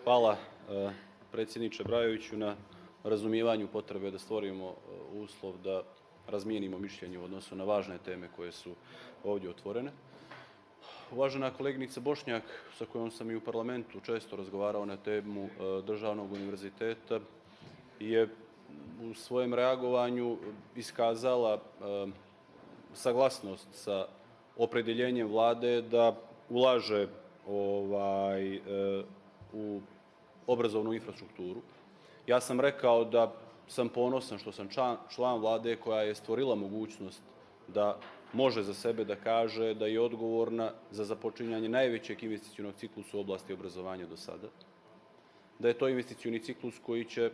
Hvala predsjedniče Brajoviću na razumijevanju potrebe da stvorimo uslov da razmijenimo mišljenje u odnosu na važne teme koje su ovdje otvorene. Uvažena koleginica Bošnjak, sa kojom sam i u parlamentu često razgovarao na temu državnog univerziteta, je u svojem reagovanju iskazala saglasnost sa opredjeljenjem Vlade da ulaže u obrazovnu infrastrukturu. Ja sam rekao da sam ponosan što sam član Vlade koja je stvorila mogućnost da može za sebe da kaže da je odgovorna za započinjanje najvećeg investicionog ciklusa u oblasti obrazovanja do sada, da je to investicioni ciklus koji će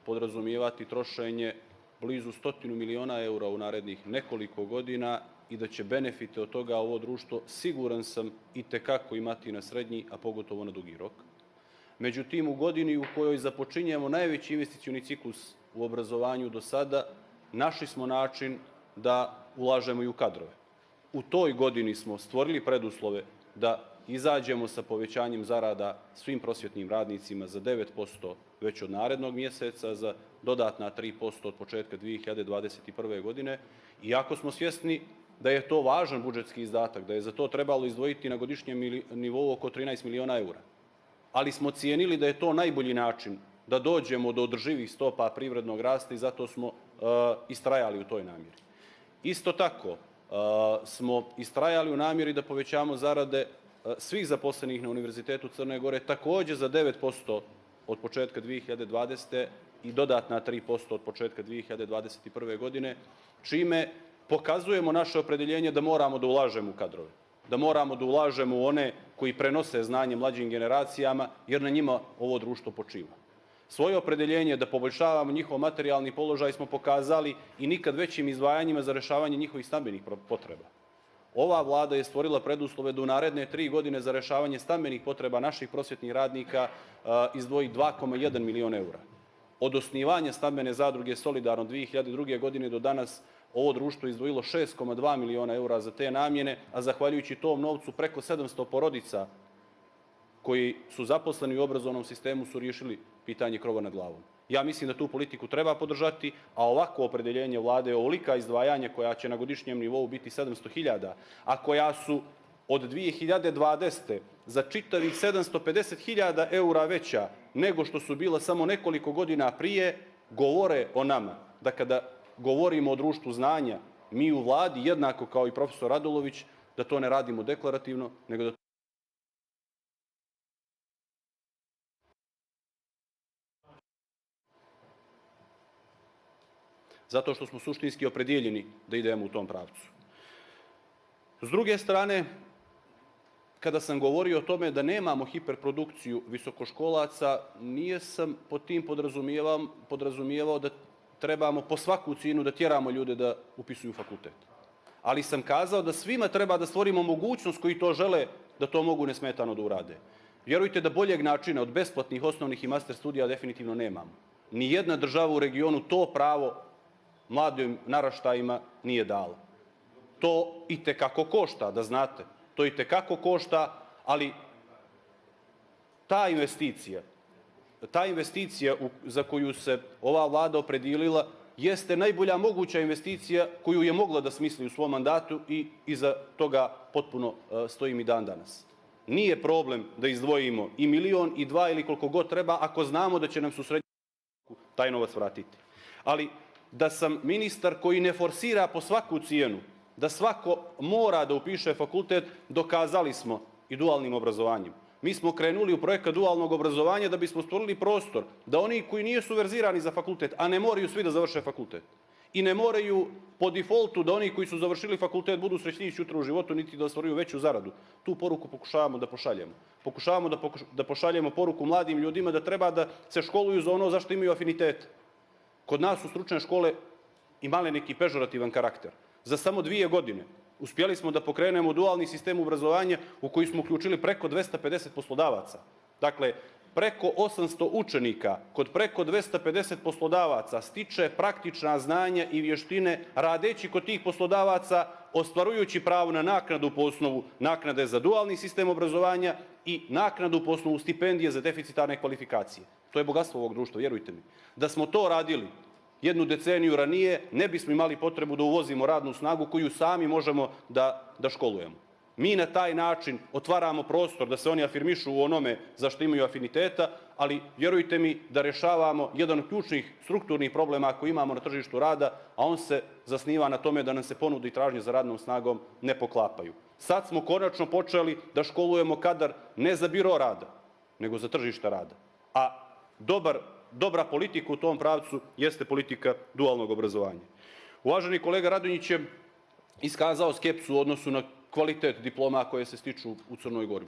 podrazumijevati trošenje blizu 100 miliona eura u narednih nekoliko godina i da će benefite od toga ovo društvo, siguran sam, itekako imati na srednji, a pogotovo na dugi rok. Međutim, u godini u kojoj započinjemo najveći investicioni ciklus u obrazovanju do sada, našli smo način da ulažemo i u kadrove. U toj godini smo stvorili preduslove da izađemo sa povećanjem zarada svim prosvjetnim radnicima za 9% već od narednog mjeseca, za dodatna 3% od početka 2021. godine. Iako smo svjesni da je to važan budžetski izdatak, da je za to trebalo izdvojiti na godišnjem nivou oko 13 miliona eura. Ali smo cijenili da je to najbolji način da dođemo do održivih stopa privrednog rasta i zato smo istrajali u toj namjeri. Isto tako smo istrajali u namjeri da povećamo zarade svih zaposlenih na Univerzitetu Crne Gore također za 9% od početka 2020. i dodatna 3% od početka 2021. godine, čime pokazujemo naše opredjeljenje da moramo da ulažemo u kadrove, da moramo da ulažemo u one koji prenose znanje mlađim generacijama, jer na njima ovo društvo počiva. Svoje opredjeljenje da poboljšavamo njihov materijalni položaj smo pokazali i nikad većim izdvajanjima za rešavanje njihovih stambenih potreba. Ova Vlada je stvorila preduslove da u naredne 3 godine za rešavanje stambenih potreba naših prosvjetnih radnika izdvoji 2,1 miliona eura. Od osnivanja stambene zadruge Solidarno 2002. godine do danas ovo društvo izdvojilo 6,2 miliona eura za te namjene, a zahvaljujući tom novcu preko 700 porodica koji su zaposleni u obrazovnom sistemu su riješili pitanje krova nad glavom. Ja mislim da tu politiku treba podržati, a ovako opredjeljenje Vlade, ovolika izdvajanja koja će na godišnjem nivou biti 700.000, a koja su od 2020. za čitavih 750.000 eura veća nego što su bila samo nekoliko godina prije, govore o nama. Da kada govorimo o društvu znanja, mi u Vladi, jednako kao i profesor Radulović, da to ne radimo deklarativno, nego da zato što smo suštinski opredjeljeni da idemo u tom pravcu. S druge strane, kada sam govorio o tome da nemamo hiperprodukciju visokoškolaca, nije sam pod tim podrazumijevao da trebamo po svaku cijenu da tjeramo ljude da upisuju fakultet. Ali sam kazao da svima treba da stvorimo mogućnost koji to žele da to mogu nesmetano da urade. Vjerujte da boljeg načina od besplatnih osnovnih i master studija definitivno nemamo. Nijedna država u regionu to pravo mladim naraštajima nije dala. To itekako košta, da znate. To itekako košta, ali ta investicija za koju se ova Vlada opredijelila jeste najbolja moguća investicija koju je mogla da smisli u svom mandatu i iza toga potpuno stojim i dan danas. Nije problem da izdvojimo i milion i dva ili koliko god treba ako znamo da će nam se u srednjem roku taj novac vratiti. Ali da sam ministar koji ne forsira po svaku cijenu, da svako mora da upiše fakultet, dokazali smo i dualnim obrazovanjem. Mi smo krenuli u projekat dualnog obrazovanja da bismo stvorili prostor da oni koji nisu verzirani za fakultet, a ne moraju svi da završe fakultet i ne moraju po defaultu da oni koji su završili fakultet budu srećniji sutra u životu niti da ostvaruju veću zaradu. Tu poruku pokušavamo da pošaljemo. Pokušavamo da pošaljemo poruku mladim ljudima da treba da se školuju za ono za što imaju afinitete. Kod nas su stručne škole imale neki pežorativan karakter. Za samo 2 godine uspjeli smo da pokrenemo dualni sistem obrazovanja u koji smo uključili preko 250 poslodavaca. Dakle, preko 800 učenika kod preko 250 poslodavaca stiče praktična znanja i vještine radeći kod tih poslodavaca, ostvarujući pravo na naknadu po osnovu naknade za dualni sistem obrazovanja i naknadu po osnovu stipendije za deficitarne kvalifikacije. To je bogatstvo ovog društva, vjerujte mi. Da smo to radili jednu deceniju ranije, ne bismo imali potrebu da uvozimo radnu snagu koju sami možemo da školujemo. Mi na taj način otvaramo prostor da se oni afirmišu u onome za što imaju afiniteta, ali vjerujte mi da rješavamo jedan od ključnih strukturnih problema koji imamo na tržištu rada, a on se zasniva na tome da nam se ponude i tražnje za radnom snagom ne poklapaju. Sad smo konačno počeli da školujemo kadar ne za biro rada, nego za tržište rada. A dobra politika u tom pravcu jeste politika dualnog obrazovanja. Uvaženi kolega Radonjić je iskazao skepsu u odnosu na kvalitet diploma koje se stiču u Crnoj Gori.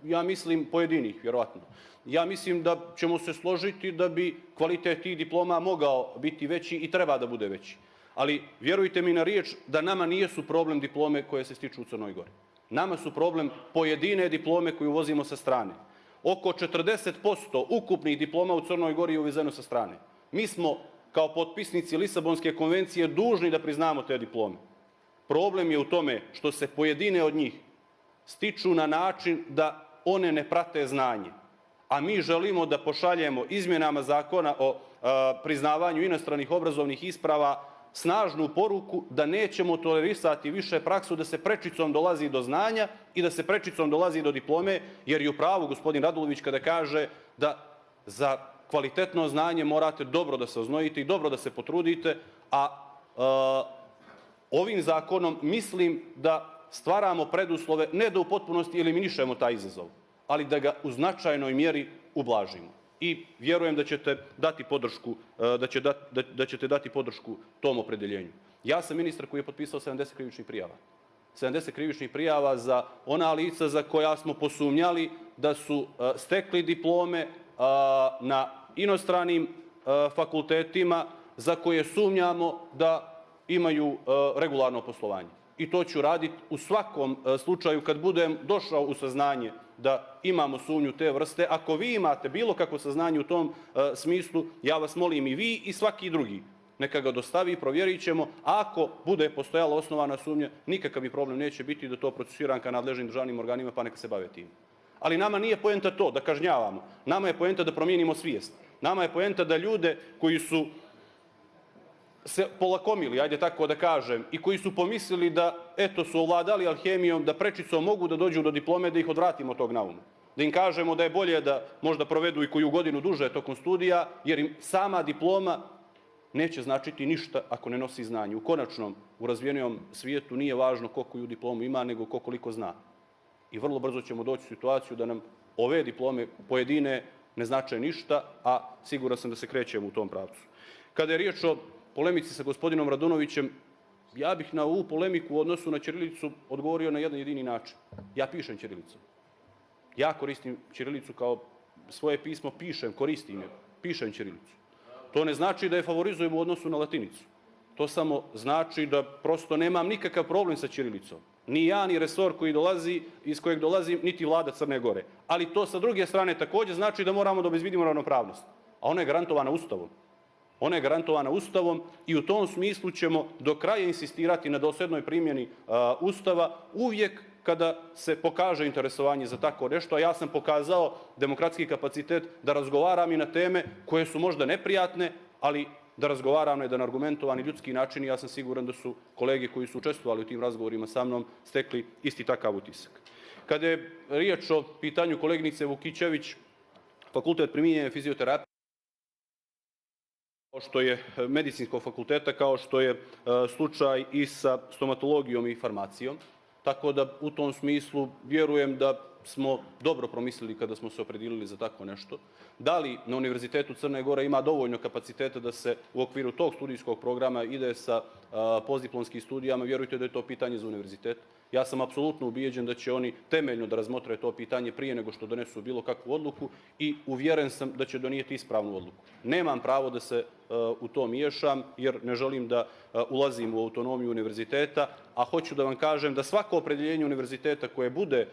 Ja mislim pojedinih, vjerovatno. Ja mislim da ćemo se složiti da bi kvalitet tih diploma mogao biti veći i treba da bude veći. Ali vjerujte mi na riječ da nama nisu problem diplome koje se stiču u Crnoj Gori. Nama su problem pojedine diplome koje uvozimo sa strane. Oko 40% ukupnih diploma u Crnoj Gori je uvezeno sa strane. Mi smo kao potpisnici Lisabonske konvencije dužni da priznamo te diplome. Problem je u tome što se pojedine od njih stiču na način da one ne prate znanje. A mi želimo da pošaljemo izmjenama zakona o priznavanju inostranih obrazovnih isprava snažnu poruku da nećemo tolerisati više praksu da se prečicom dolazi do znanja i da se prečicom dolazi do diplome, jer je u pravu gospodin Radulović kada kaže da za kvalitetno znanje morate dobro da se oznojite i dobro da se potrudite, a ovim zakonom mislim da stvaramo preduslove ne da u potpunosti eliminišemo taj izazov, ali da ga u značajnoj mjeri ublažimo. I vjerujem da ćete dati podršku tom opredeljenju. Ja sam ministar koji je potpisao 70 krivičnih prijava. 70 krivičnih prijava za ona lica za koja smo posumnjali da su stekli diplome na inostranim fakultetima za koje sumnjamo da imaju regularno poslovanje. I to ću raditi u svakom slučaju kad budem došao u saznanje da imamo sumnju te vrste. Ako vi imate bilo kakvo saznanje u tom smislu, ja vas molim i vi i svaki drugi, neka ga dostavi, provjerit ćemo. Ako bude postojala osnovana sumnja, nikakav mi problem neće biti da to procesuiram ka nadležnim državnim organima, pa neka se bave tim. Ali nama nije poenta to da kažnjavamo. Nama je poenta da promijenimo svijest. Nama je poenta da ljude koji su se polakomili, ajde tako da kažem, i koji su pomislili da, eto, su ovladali alhemijom, da prečicom mogu da dođu do diplome, da ih odvratimo od tog nauma. Da im kažemo da je bolje da možda provedu i koju godinu duže tokom studija, jer im sama diploma neće značiti ništa ako ne nosi znanje. U konačnom, u razvijenom svijetu nije važno ko koju diplomu ima, nego ko koliko zna. I vrlo brzo ćemo doći u situaciju da nam ove diplome pojedine ne znače ništa, a siguran sam da se krećemo u tom pravcu. Kada je riječ o polemici sa gospodinom Radunovićem, ja bih na ovu polemiku u odnosu na ćirilicu odgovorio na jedan jedini način. Ja pišem ćirilicom. Ja koristim ćirilicu kao svoje pismo, pišem ćirilicu. To ne znači da je favorizujem u odnosu na latinicu. To samo znači da prosto nemam nikakav problem sa ćirilicom. Ni ja, ni resor iz kojeg dolazim, niti vlada Crne Gore. Ali to sa druge strane također znači da moramo da obezbedimo ravnopravnost. A ona je garantovana Ustavom. Ona je garantovana Ustavom i u tom smislu ćemo do kraja insistirati na dosljednoj primjeni Ustava uvijek kada se pokaže interesovanje za tako nešto. A ja sam pokazao demokratski kapacitet da razgovaram i na teme koje su možda neprijatne, ali da razgovaram na jedan argumentovani ljudski način i ja sam siguran da su kolege koji su učestvovali u tim razgovorima sa mnom stekli isti takav utisak. Kada je riječ o pitanju koleginice Vukićević, fakultet primijenjene fizioterapije, kao što je medicinskog fakulteta, kao što je slučaj i sa stomatologijom i farmacijom. Tako da u tom smislu vjerujem da smo dobro promislili kada smo se opredijelili za tako nešto. Da li na Univerzitetu Crne Gore ima dovoljno kapaciteta da se u okviru tog studijskog programa ide sa postdiplomskim studijama, vjerujte da je to pitanje za univerzitet. Ja sam apsolutno ubijeđen da će oni temeljno da razmotre to pitanje prije nego što donesu bilo kakvu odluku i uvjeren sam da će donijeti ispravnu odluku. Nemam pravo da se u to miješam jer ne želim da ulazim u autonomiju univerziteta, a hoću da vam kažem da svako opredjeljenje univerziteta koje bude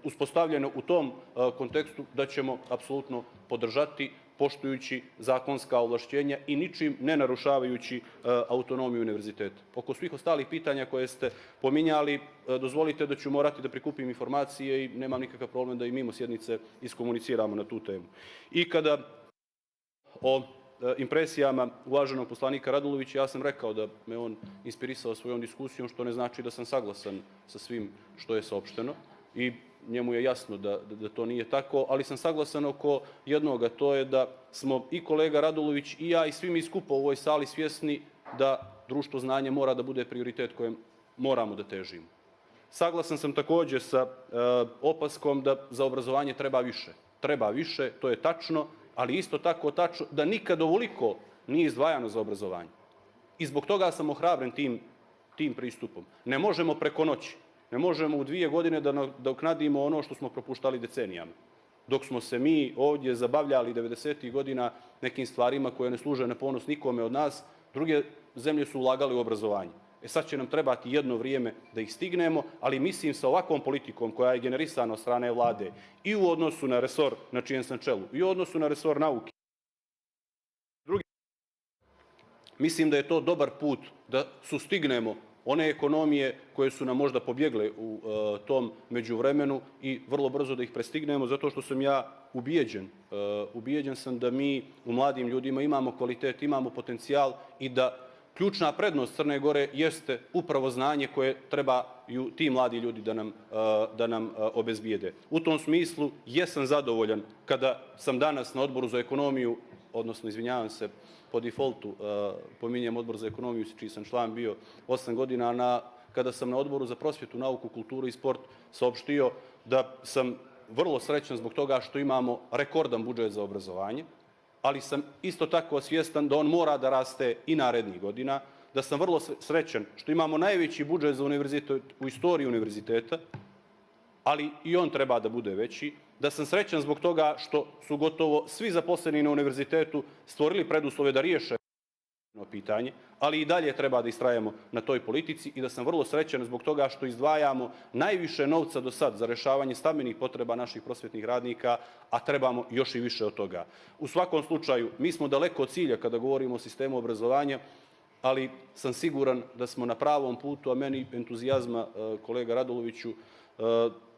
uspostavljeno u tom kontekstu da ćemo apsolutno podržati poštujući zakonska ovlašćenja i ničim ne narušavajući autonomiju univerziteta. Oko svih ostalih pitanja koje ste pominjali, dozvolite da ću morati da prikupim informacije i nemam nikakav problem da i mimo sjednice iskomuniciramo na tu temu. I kada o impresijama uvaženog poslanika Radulovića, ja sam rekao da me on inspirisao svojom diskusijom, što ne znači da sam saglasan sa svim što je saopšteno i njemu je jasno da to nije tako, ali sam saglasan oko jednoga, to je da smo i kolega Radulović i ja i svi mi skupa u ovoj sali svjesni da društvo znanja mora da bude prioritet kojem moramo da težimo. Saglasan sam također sa opaskom da za obrazovanje treba više. Treba više, to je tačno, ali isto tako tačno da nikad ovoliko nije izdvajano za obrazovanje. I zbog toga sam ohrabren tim pristupom. Ne možemo preko noći, ne možemo u 2 godine da nadoknadimo ono što smo propuštali decenijama. Dok smo se mi ovdje zabavljali 90. godina nekim stvarima koje ne služe na ponos nikome od nas, druge zemlje su ulagali u obrazovanje. Sad će nam trebati jedno vrijeme da ih stignemo, ali mislim sa ovakvom politikom koja je generisana od strane vlade i u odnosu na resor na čijem sam čelu i u odnosu na resor nauke, mislim da je to dobar put da sustignemo one ekonomije koje su nam možda pobjegle u tom međuvremenu i vrlo brzo da ih prestignemo, zato što sam ja ubijeđen sam da mi u mladim ljudima imamo kvalitet, imamo potencijal i da ključna prednost Crne Gore jeste upravo znanje koje trebaju ti mladi ljudi da nam obezbijede. U tom smislu jesam zadovoljan kada sam danas na Odboru za ekonomiju, odnosno, izvinjavam se, po defaultu pominjem Odbor za ekonomiju, čiji sam član bio 8 godina, kada sam na Odboru za prosvjetu, nauku, kulturu i sport saopštio da sam vrlo srećan zbog toga što imamo rekordan budžet za obrazovanje, ali sam isto tako svjestan da on mora da raste i narednih godina, da sam vrlo srećan što imamo najveći budžet za univerzitet u istoriji univerziteta, ali i on treba da bude veći, da sam srećan zbog toga što su gotovo svi zaposleni na univerzitetu stvorili preduslove da riješe pitanje, ali i dalje treba da istrajemo na toj politici i da sam vrlo srećan zbog toga što izdvajamo najviše novca do sad za rešavanje stambenih potreba naših prosvjetnih radnika, a trebamo još i više od toga. U svakom slučaju, mi smo daleko od cilja kada govorimo o sistemu obrazovanja, ali sam siguran da smo na pravom putu, a meni entuzijazma, kolega Raduloviću,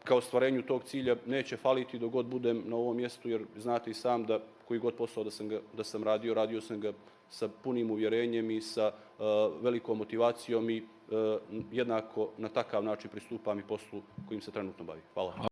ka ostvarenju tog cilja neće faliti dok god budem na ovom mjestu, jer znate i sam da koji god posao da sam radio sam ga sa punim uvjerenjem i sa velikom motivacijom i jednako na takav način pristupam i poslu kojim se trenutno bavim. Hvala.